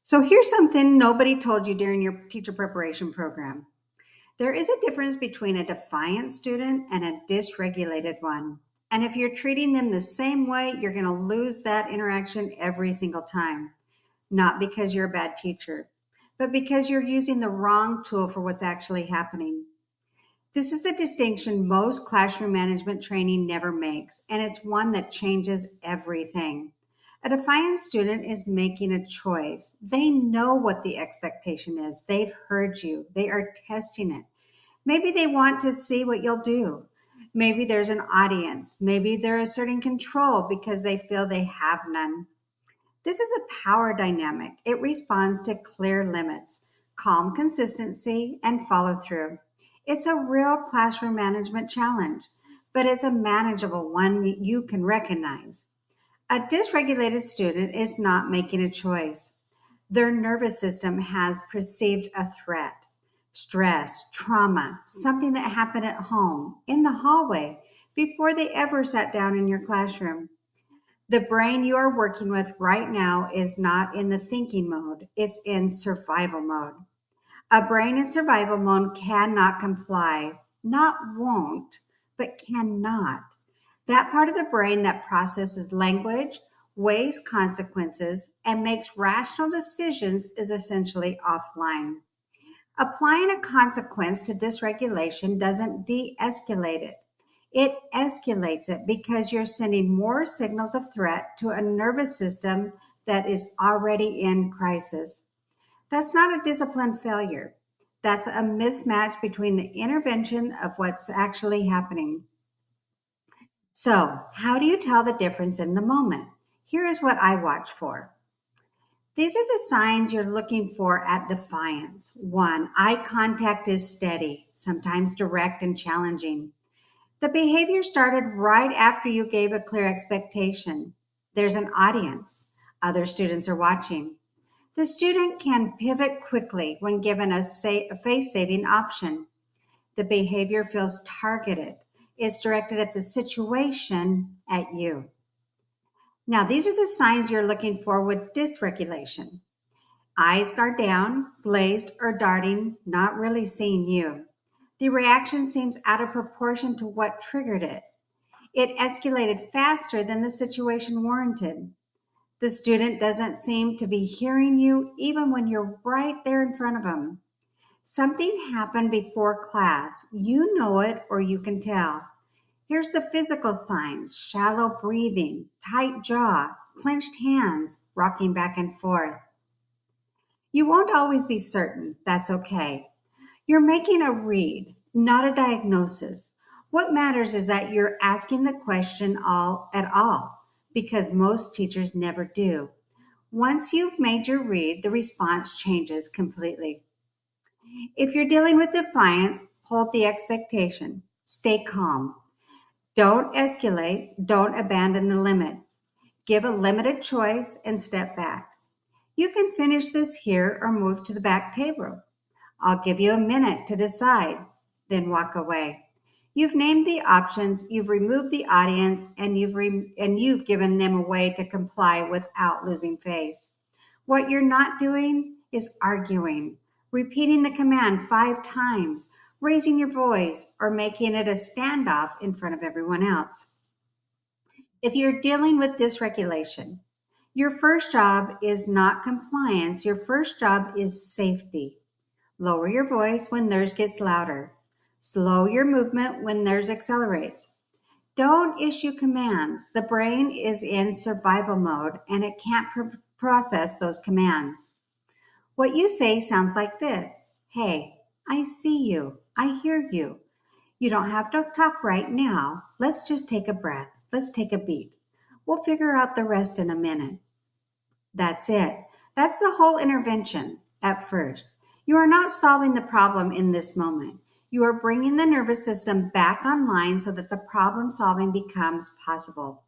So here's something nobody told you during your teacher preparation program. There is a difference between a defiant student and a dysregulated one. And if you're treating them the same way, you're going to lose that interaction every single time. Not because you're a bad teacher, but because you're using the wrong tool for what's actually happening. This is the distinction most classroom management training never makes, and it's one that changes everything. A defiant student is making a choice. They know what the expectation is. They've heard you. They are testing it. Maybe they want to see what you'll do. Maybe there's an audience. Maybe they're asserting control because they feel they have none. This is a power dynamic. It responds to clear limits, calm consistency, and follow through. It's a real classroom management challenge, but it's a manageable one you can recognize. A dysregulated student is not making a choice. Their nervous system has perceived a threat, stress, trauma, something that happened at home, in the hallway, before they ever sat down in your classroom. The brain you are working with right now is not in the thinking mode, it's in survival mode. A brain in survival mode cannot comply, not won't, but cannot. That part of the brain that processes language, weighs consequences, and makes rational decisions is essentially offline. Applying a consequence to dysregulation doesn't de escalate it. It escalates it because you're sending more signals of threat to a nervous system that is already in crisis. That's not a discipline failure. That's a mismatch between the intervention of what's actually happening. So, how do you tell the difference in the moment? Here is what I watch for. These are the signs you're looking for at defiance. One, eye contact is steady, sometimes direct and challenging. The behavior started right after you gave a clear expectation. There's an audience. Other students are watching. The student can pivot quickly when given a face saving option. The behavior feels targeted. It's directed at the situation, at you. Now, these are the signs you're looking for with dysregulation. Eyes are down, glazed, or darting, not really seeing you. The reaction seems out of proportion to what triggered it. It escalated faster than the situation warranted. The student doesn't seem to be hearing you even when you're right there in front of them. Something happened before class. You know it or you can tell. Here's the physical signs: shallow breathing, tight jaw, clenched hands, rocking back and forth. You won't always be certain. That's okay. You're making a read, not a diagnosis. What matters is that you're asking the question all at all, because most teachers never do. Once you've made your read, the response changes completely. If you're dealing with defiance, hold the expectation. Stay calm. Don't escalate. Don't abandon the limit. Give a limited choice and step back. You can finish this here or move to the back table. I'll give you a minute to decide, then walk away. You've named the options, you've removed the audience, and you've given them a way to comply without losing face. What you're not doing is arguing, repeating the command 5 times, raising your voice, or making it a standoff in front of everyone else. If you're dealing with dysregulation, your first job is not compliance, your first job is safety. Lower your voice when theirs gets louder. Slow your movement when theirs accelerates. Don't issue commands. The brain is in survival mode and it can't process those commands. What you say sounds like this: Hey, I see you. I hear you. You don't have to talk right now. Let's just take a breath. Let's take a beat. We'll figure out the rest in a minute. That's it. That's the whole intervention at first. You are not solving the problem in this moment. You are bringing the nervous system back online so that the problem solving becomes possible.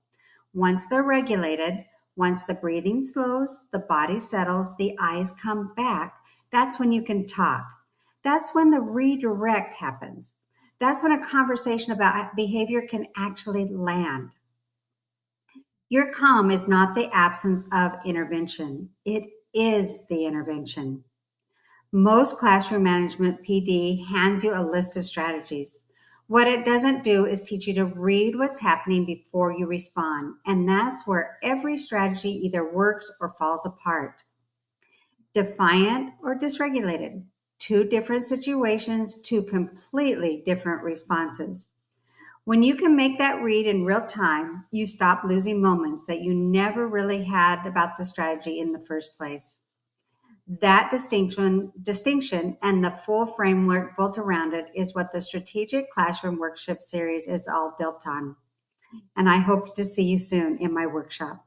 Once they're regulated, once the breathing slows, the body settles, the eyes come back, that's when you can talk. That's when the redirect happens. That's when a conversation about behavior can actually land. Your calm is not the absence of intervention. It is the intervention. Most classroom management PD hands you a list of strategies. What it doesn't do is teach you to read what's happening before you respond, and that's where every strategy either works or falls apart. Defiant or dysregulated. Two different situations, two completely different responses. When you can make that read in real time, you stop losing moments that you never really had about the strategy in the first place. That distinction and the full framework built around it is what the Strategic Classroom Workshop series is all built on. And I hope to see you soon in my workshop.